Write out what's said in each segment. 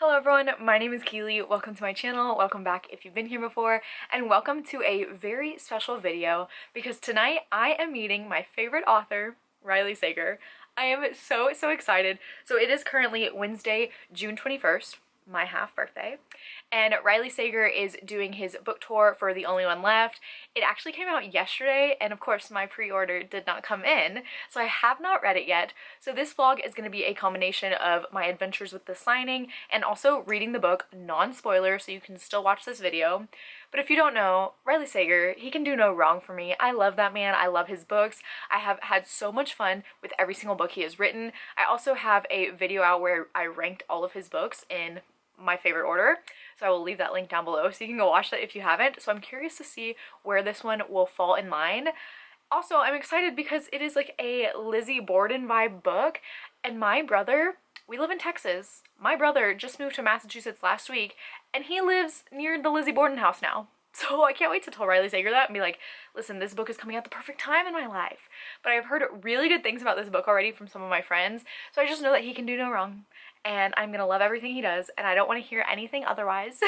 Hello everyone, my name is Keely. Welcome to my channel, welcome back if you've been here before, and welcome to a very special video because tonight I am meeting my favorite author, Riley Sager. I am so excited. So it is currently Wednesday, June 21st, my half birthday, and Riley Sager is doing his book tour for The Only One Left. It actually came out yesterday, and of course my pre-order did not come in, so I have not read it yet. So this vlog is going to be a combination of my adventures with the signing and also reading the book, non-spoiler, so you can still watch this video. But if you don't know, Riley Sager, he can do no wrong for me. I love that man. I love his books. I have had so much fun with every single book he has written. I also have a video out where I ranked all of his books in my favorite order, so I will leave that link down below so you can go watch that if you haven't. So I'm curious to see where this one will fall in line. Also, I'm excited because it is like a Lizzie Borden vibe book, and my brother, we live in Texas. My brother just moved to Massachusetts last week, and he lives near the Lizzie Borden house now. So I can't wait to tell Riley Sager that and be like, listen, this book is coming at the perfect time in my life. But I've heard really good things about this book already from some of my friends, so I just know that he can do no wrong. And I'm gonna love everything he does, and I don't want to hear anything otherwise.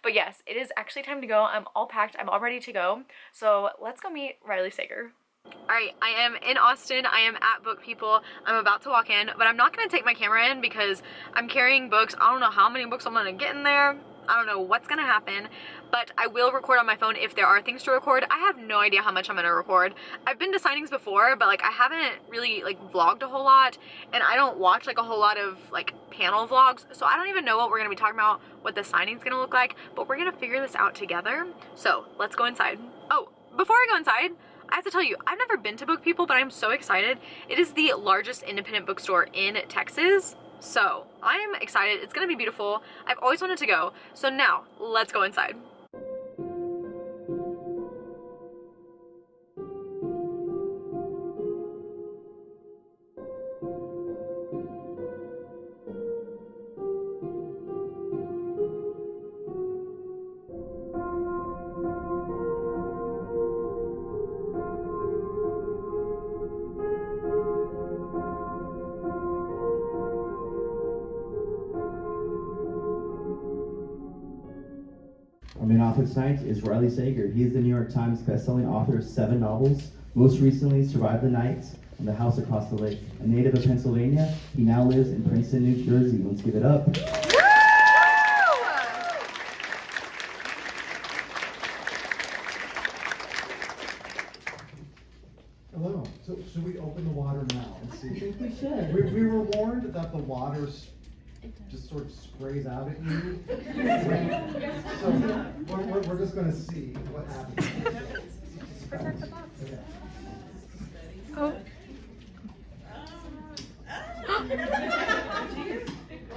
But yes, it is actually time to go. I'm all packed, I'm all ready to go. So let's go meet Riley Sager. Alright, I am in Austin. I am at Book People. I'm about to walk in, but I'm not gonna take my camera in because I'm carrying books. I don't know how many books I'm gonna get in there. I don't know what's gonna happen, but I will record on my phone if there are things to record. I have no idea how much I'm gonna record. I've been to signings before, but like I haven't really like vlogged a whole lot, and I don't watch like a whole lot of like panel vlogs, so I don't even know what we're gonna be talking about, what the signing's gonna look like, but we're gonna figure this out together. So let's go inside. Oh, before I go inside, I have to tell you, I've never been to Book People, but I'm so excited. It is the largest independent bookstore in Texas. So I am excited. It's gonna be beautiful. I've always wanted to go. So now let's go inside. Our main author tonight is Riley Sager. He is the New York Times bestselling author of 7 novels. Most recently, Survive the Night and The House Across the Lake. A native of Pennsylvania, he now lives in Princeton, New Jersey. Let's give it up. Hello. So should we open the water now and see? I think we should. We were warned that the water just sort of sprays out at you. So we're just going to see what happens. Protect the box. Yeah. Oh.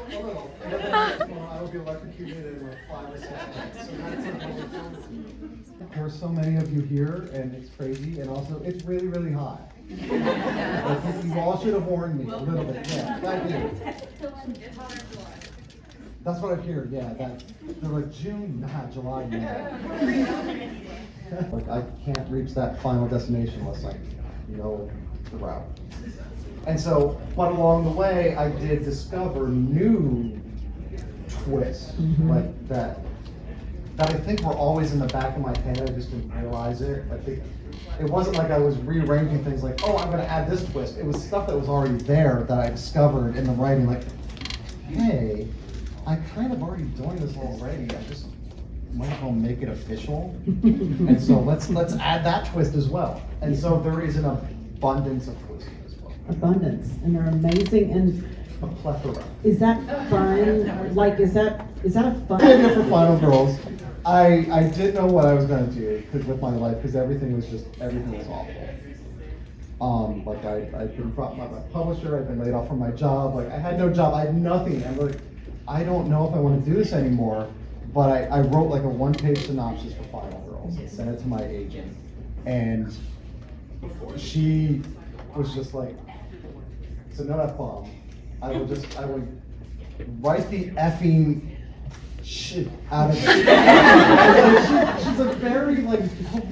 Hello. I will be electrocuted in like 5 or 6 minutes. So that's there are so many of you here, and it's crazy, and also it's really, really hot. Like, you all should have warned me a little bit. Yeah, I did. That's what I hear. Yeah, that they're like June, not July. Like I can't reach that final destination unless I know the route. And so, but along the way, I did discover new twists like that I think were always in the back of my head. I just didn't realize it. I think it wasn't like I was rearranging things like, oh, I'm going to add this twist. It was stuff that was already there that I discovered in the writing. Like, hey, I kind of already doing this already. I just might as well make it official. And so let's add that twist as well. And so there is an abundance of twists as well. Abundance, and they're amazing. And A plethora. is that fun? Like, is that a fun? Idea for Final Girls. I didn't know what I was going to do with my life because everything was awful. Like I'd been brought by my publisher, I'd been laid off from my job, like I had no job, I had nothing. I'm like, I don't know if I want to do this anymore, but I wrote like a 1-page synopsis for Final Girls and sent it to my agent, and she was just like, so no F-bomb, I would write the effing shit out of it. She's a very like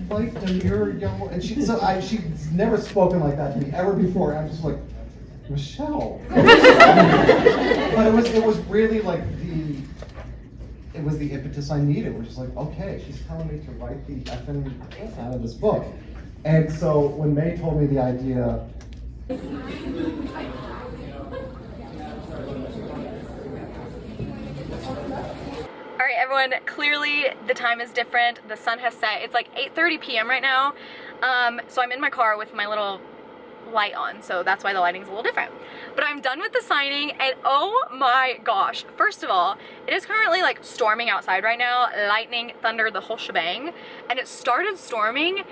polite, demure young woman, and she's never spoken like that to me ever before. I'm just like, Michelle. But it was really like the impetus I needed. We're just like, okay, she's telling me to write the effing out of this book. And so when May told me the idea, Alright everyone, clearly the time is different. The sun has set. It's like 8:30 p.m. right now. So I'm in my car with my little light on, so that's why the lighting's a little different. But I'm done with the signing, and oh my gosh, first of all, it is currently like storming outside right now, lightning, thunder, the whole shebang, and it started storming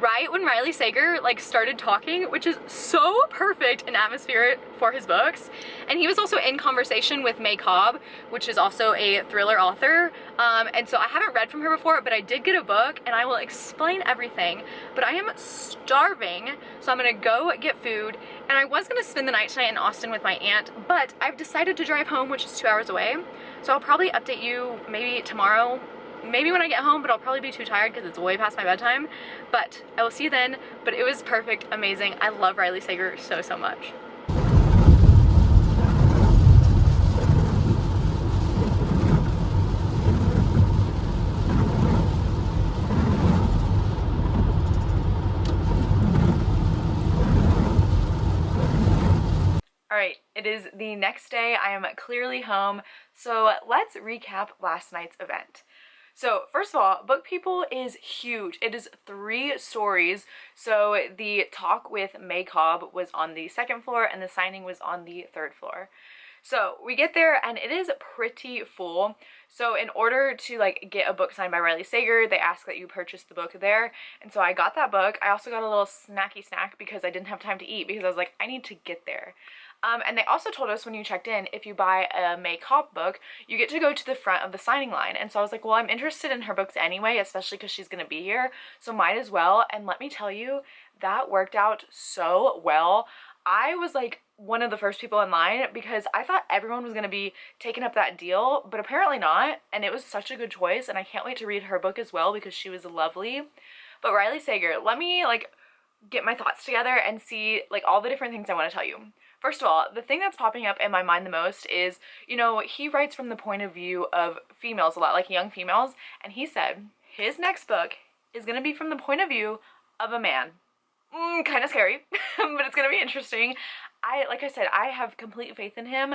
right when Riley Sager like started talking, which is so perfect an atmosphere for his books. And he was also in conversation with May Cobb, which is also a thriller author, and so I haven't read from her before, but I did get a book and I will explain everything. But I am starving, so I'm gonna go get food, and I was gonna spend the night tonight in Austin with my aunt, but I've decided to drive home, which is 2 hours away, so I'll probably update you maybe tomorrow, maybe when I get home, but I'll probably be too tired because it's way past my bedtime. But I will see you then. But it was perfect, amazing. I love Riley Sager so, so much. Alright, it is the next day. I am clearly home. So let's recap last night's event. So first of all, Book People is huge. It is 3 stories. So the talk with May Cobb was on the 2nd floor and the signing was on the 3rd floor. So we get there and it is pretty full. So in order to like get a book signed by Riley Sager, they ask that you purchase the book there. And so I got that book. I also got a little snacky snack because I didn't have time to eat because I was like, I need to get there. And they also told us when you checked in, if you buy a May Cobb book, you get to go to the front of the signing line. And so I was like, well, I'm interested in her books anyway, especially because she's going to be here, so might as well. And let me tell you, that worked out so well. I was like one of the first people in line because I thought everyone was going to be taking up that deal, but apparently not. And it was such a good choice, and I can't wait to read her book as well because she was lovely. But Riley Sager, let me like get my thoughts together and see like all the different things I want to tell you. First of all, the thing that's popping up in my mind the most is, you know, he writes from the point of view of females a lot, like young females, and he said his next book is going to be from the point of view of a man. Kind of scary, but it's going to be interesting. Like I said, I have complete faith in him.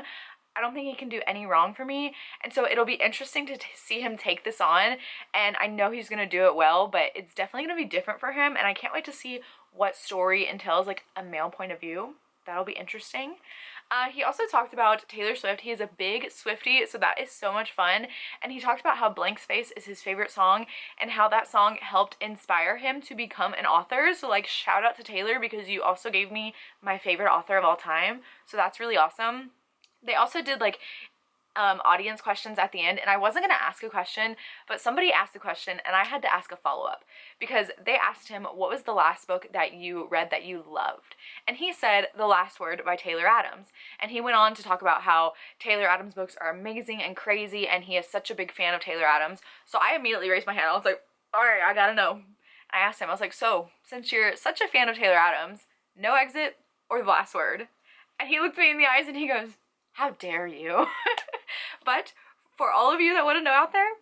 I don't think he can do any wrong for me, and so it'll be interesting to see him take this on, and I know he's going to do it well, but it's definitely going to be different for him, and I can't wait to see what story entails like a male point of view. That'll be interesting. He also talked about Taylor Swift. He is a big Swiftie, so that is so much fun. And he talked about how Blank Space is his favorite song and how that song helped inspire him to become an author. So like shout out to Taylor because you also gave me my favorite author of all time. So that's really awesome. They also did like audience questions at the end, and I wasn't going to ask a question, but somebody asked a question and I had to ask a follow-up because they asked him, what was the last book that you read that you loved? And he said The Last Word by Taylor Adams, and he went on to talk about how Taylor Adams books are amazing and crazy, and he is such a big fan of Taylor Adams. So I immediately raised my hand. I was like, all right, I gotta know. I asked him, I was like, so since you're such a fan of Taylor Adams, No Exit or The Last Word? And he looked me in the eyes and he goes, how dare you? But for all of you that want to know out there,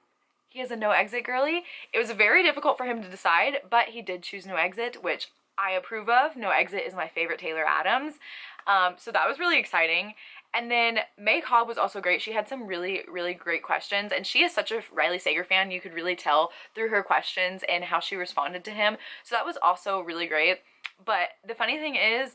he is a No Exit girly. It was very difficult for him to decide, but he did choose No Exit, which I approve of. No Exit is my favorite Taylor Adams. So that was really exciting. And then May Cobb was also great. She had some really, really great questions, and she is such a Riley Sager fan. You could really tell through her questions and how she responded to him. So that was also really great. But the funny thing is,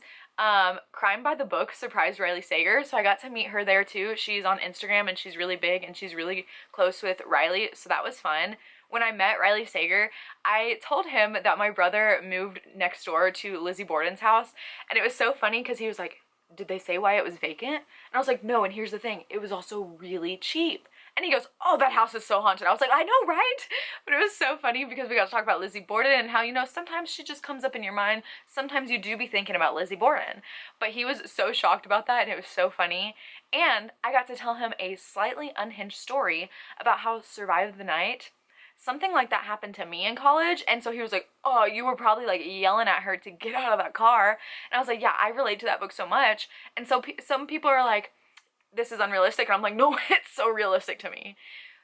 Crime by the Book surprised Riley Sager, so I got to meet her there too. She's on Instagram and she's really big and she's really close with Riley, so that was fun. When I met Riley Sager, I told him that my brother moved next door to Lizzie Borden's house, and it was so funny because he was like, did they say why it was vacant? And I was like, no, and here's the thing, it was also really cheap. And he goes, oh, that house is so haunted. I was like, I know, right? But it was so funny because we got to talk about Lizzie Borden and how, you know, sometimes she just comes up in your mind. Sometimes you do be thinking about Lizzie Borden. But he was so shocked about that, and it was so funny. And I got to tell him a slightly unhinged story about how Survive the Night, something like that happened to me in college. And so he was like, oh, you were probably like yelling at her to get out of that car. And I was like, yeah, I relate to that book so much. And so some people are like, this is unrealistic. And I'm like, no, it's so realistic to me.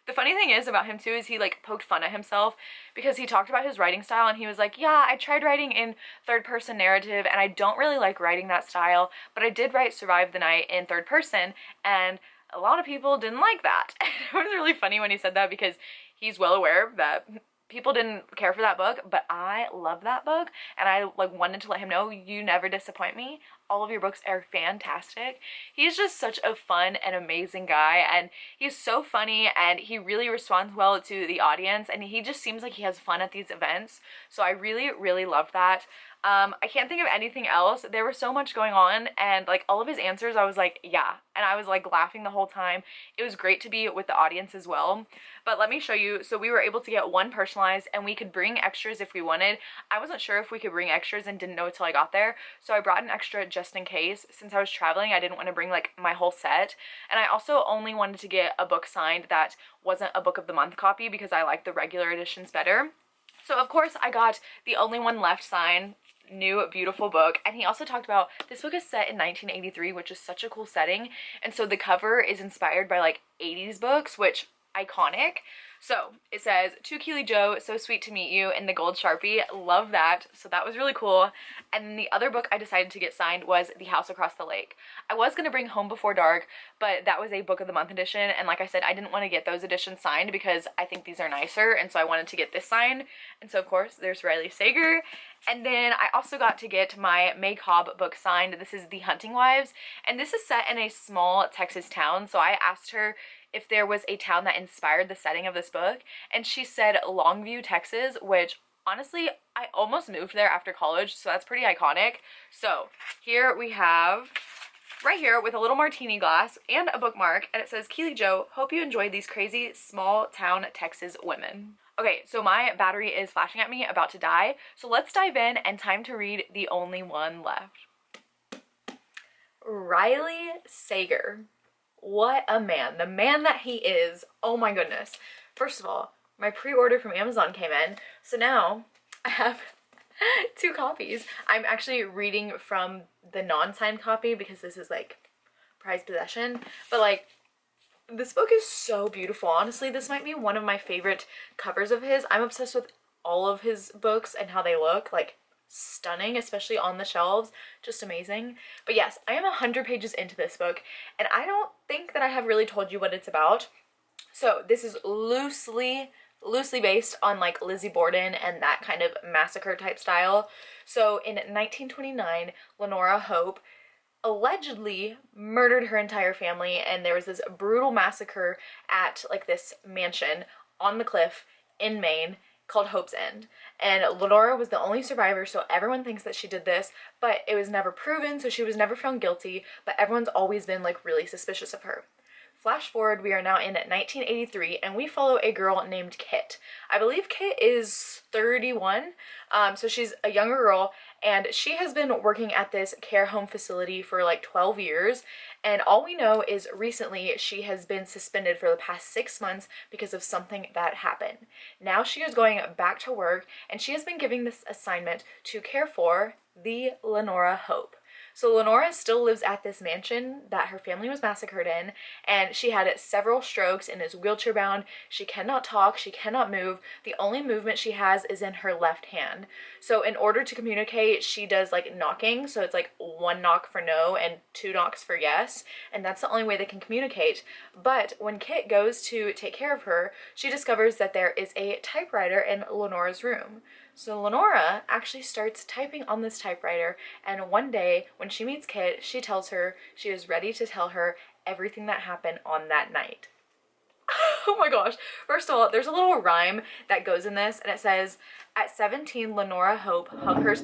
The funny thing is about him too is he like poked fun at himself because he talked about his writing style and he was like, yeah, I tried writing in third person narrative and I don't really like writing that style, but I did write Survive the Night in third person and a lot of people didn't like that. And it was really funny when he said that because he's well aware that people didn't care for that book, but I love that book and I like wanted to let him know, you never disappoint me. All of your books are fantastic. He's just such a fun and amazing guy, and he's so funny and he really responds well to the audience, and he just seems like he has fun at these events. So I really, really love that. I can't think of anything else. There was so much going on, and like all of his answers, I was like, yeah. And I was like laughing the whole time. It was great to be with the audience as well. But let me show you. So we were able to get one personalized, and we could bring extras if we wanted. I wasn't sure if we could bring extras and didn't know until I got there. So I brought an extra just in case. Since I was traveling, I didn't want to bring like my whole set. And I also only wanted to get a book signed that wasn't a book of the month copy because I like the regular editions better. So of course I got the Only One Left sign, new beautiful book. And he also talked about this book is set in 1983, which is such a cool setting, and so the cover is inspired by like 80s books, which iconic. So it says, to Keeley Joe, so sweet to meet you, in the gold Sharpie. Love that. So that was really cool. And then the other book I decided to get signed was The House Across the Lake. I was going to bring Home Before Dark, but that was a book of the month edition. And like I said, I didn't want to get those editions signed because I think these are nicer. And so I wanted to get this signed. And so of course there's Riley Sager. And then I also got to get my May Cobb book signed. This is The Hunting Wives. And this is set in a small Texas town. So I asked her if there was a town that inspired the setting of this book, and she said Longview, Texas, which honestly I almost moved there after college, so that's pretty iconic. So here we have right here with a little martini glass and a bookmark, and it says, Keeley Joe, hope you enjoyed these crazy small town Texas women. Okay, so my battery is flashing at me, about to die, so let's dive in, and time to read The Only One Left. Riley Sager. What a man. The man that he is. Oh my goodness. First of all, my pre-order from Amazon came in, so now I have 2 copies. I'm actually reading from the non-signed copy because this is like prized possession, but like this book is so beautiful. Honestly, this might be one of my favorite covers of his. I'm obsessed with all of his books and how they look. Like, stunning, especially on the shelves, just amazing. But yes, I am 100 pages into this book, and I don't think that I have really told you what it's about. So this is loosely based on like Lizzie Borden and that kind of massacre type style. So in 1929, Lenora Hope allegedly murdered her entire family, and there was this brutal massacre at like this mansion on the cliff in Maine called Hope's End. And Lenora was the only survivor, so everyone thinks that she did this, but it was never proven, so she was never found guilty, but everyone's always been like really suspicious of her. Flash forward, we are now in 1983, and we follow a girl named Kit. I believe Kit is 31, so she's a younger girl, and she has been working at this care home facility for like 12 years, and all we know is recently she has been suspended for the past 6 months because of something that happened. Now she is going back to work, and she has been given this assignment to care for the Lenora Hope. So Lenora still lives at this mansion that her family was massacred in, and she had several strokes and is wheelchair bound. She cannot talk, she cannot move. The only movement she has is in her left hand. So in order to communicate, she does like knocking, so it's like 1 knock for no and 2 knocks for yes, and that's the only way they can communicate. But when Kit goes to take care of her, she discovers that there is a typewriter in Lenora's room. So Lenora actually starts typing on this typewriter, and one day when she meets Kit, she tells her she is ready to tell her everything that happened on that night. Oh my gosh. First of all, there's a little rhyme that goes in this, and it says, at 17, Lenora Hope hung her...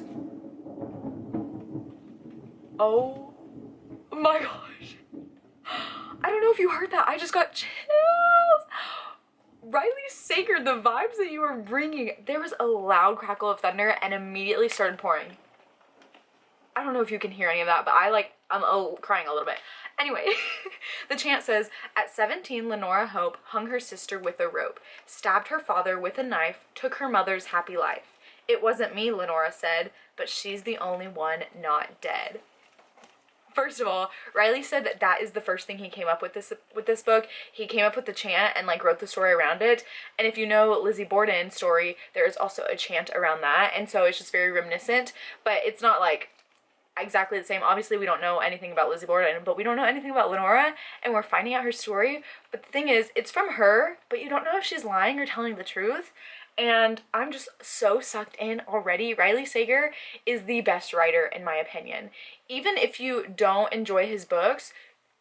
Oh my gosh. I don't know if you heard that. I just got chills. Riley Sager, the vibes that you were bringing. There was a loud crackle of thunder and immediately started pouring. I don't know if you can hear any of that, but I'm crying a little bit. Anyway, the chant says, at 17, Lenora Hope hung her sister with a rope, stabbed her father with a knife, took her mother's happy life. It wasn't me, Lenora said, but she's the only one not dead. First of all, Riley said that that is the first thing he came up with this book. He came up with the chant and like wrote the story around it. And if you know Lizzie Borden's story, there is also a chant around that. And so it's just very reminiscent, but it's not like exactly the same. Obviously, we don't know anything about Lizzie Borden, but we don't know anything about Lenora, and we're finding out her story. But the thing is, it's from her, but you don't know if she's lying or telling the truth. And I'm just so sucked in already. Riley Sager is the best writer, in my opinion. Even if you don't enjoy his books,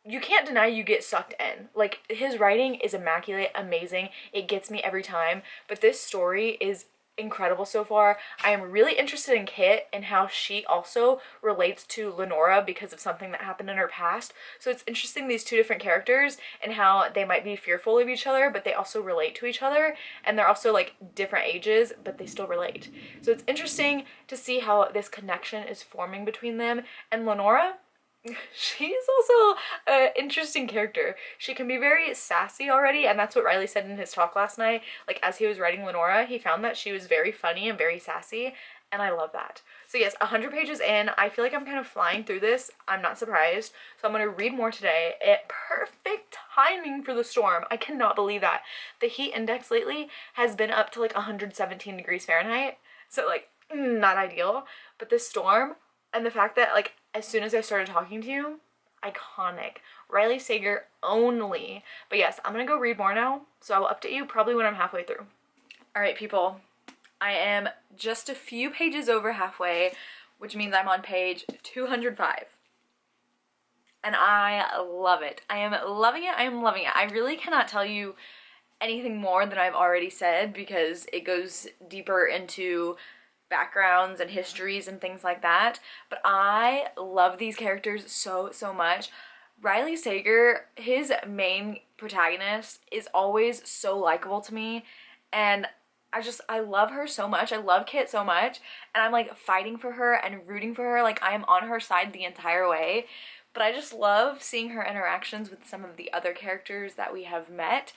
you can't deny you get sucked in. Like, his writing is immaculate, amazing. It gets me every time. But this story is incredible so far. I am really interested in Kit and how she also relates to Lenora because of something that happened in her past. So it's interesting, these two different characters and how they might be fearful of each other, but they also relate to each other, and they're also like different ages, but they still relate. So it's interesting to see how this connection is forming between them. And Lenora, she's also an interesting character. She can be very sassy already, and that's what Riley said in his talk last night. Like, as he was writing Lenora, he found that she was very funny and very sassy, and I love that. So yes, 100 pages in, I feel like I'm kind of flying through this. I'm not surprised. So I'm going to read more today. Perfect timing for the storm. I cannot believe that. The heat index lately has been up to like 117 degrees Fahrenheit. So like, not ideal. But this storm, and the fact that like, as soon as I started talking to you, iconic. Riley Sager only. But yes, I'm gonna go read more now, so I will update you probably when I'm halfway through. Alright people, I am just a few pages over halfway, which means I'm on page 205. And I love it. I am loving it, I am loving it. I really cannot tell you anything more than I've already said because it goes deeper into backgrounds and histories and things like that, but I love these characters so much. Riley Sager, his main protagonist, is always so likable to me, and I love her so much. I love Kit so much, and I'm like fighting for her and rooting for her. Like, I am on her side the entire way, but I just love seeing her interactions with some of the other characters that we have met.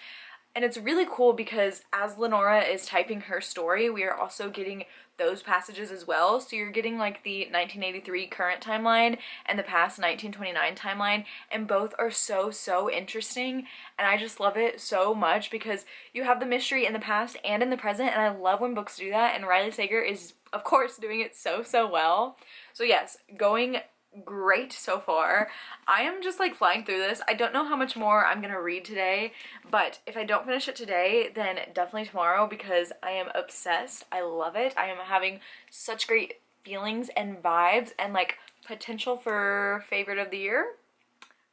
And it's really cool because as Lenora is typing her story, we are also getting those passages as well. So you're getting like the 1983 current timeline and the past 1929 timeline, and both are so interesting, and I just love it so much because you have the mystery in the past and in the present, and I love when books do that, and Riley Sager is of course doing it so well. So yes, going great so far. I am just like flying through this. I don't know how much more I'm gonna read today, but if I don't finish it today, then definitely tomorrow because I am obsessed. I love it. I am having such great feelings and vibes and like potential for favorite of the year.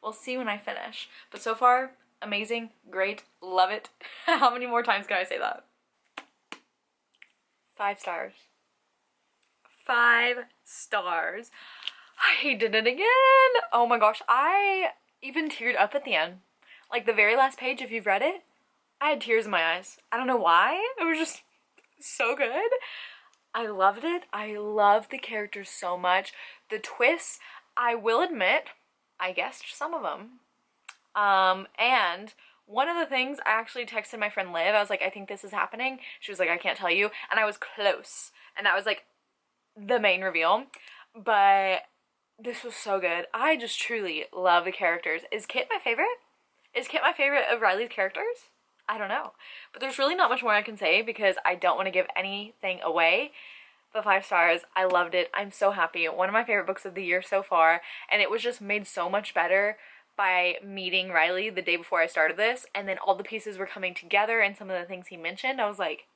We'll see when I finish. But so far, amazing, great, love it. How many more times can I say that? 5 stars. 5 stars. I did it again. Oh my gosh, I even teared up at the end. Like the very last page, if you've read it, I had tears in my eyes. I don't know why. It was just so good. I loved it. I love the characters so much. The twists, I will admit, I guessed some of them. And one of the things, I actually texted my friend Liv. I was like, I think this is happening. She was like, I can't tell you. And I was close. And that was like the main reveal. But this was so good. I just truly love the characters. Is Kit my favorite? Is Kit my favorite of Riley's characters? I don't know. But there's really not much more I can say because I don't want to give anything away. But 5 stars. I loved it. I'm so happy. One of my favorite books of the year so far. And it was just made so much better by meeting Riley the day before I started this. And then all the pieces were coming together and some of the things he mentioned. I was like,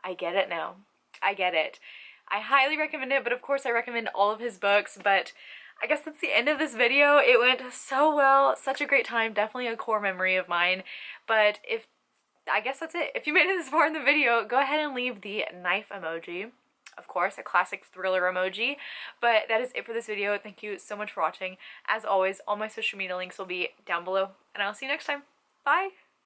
I get it now. I get it. I highly recommend it, but of course I recommend all of his books, but I guess that's the end of this video. It went so well, such a great time, definitely a core memory of mine, but I guess that's it. If you made it this far in the video, go ahead and leave the knife emoji, of course, a classic thriller emoji, but that is it for this video. Thank you so much for watching. As always, all my social media links will be down below, and I'll see you next time. Bye!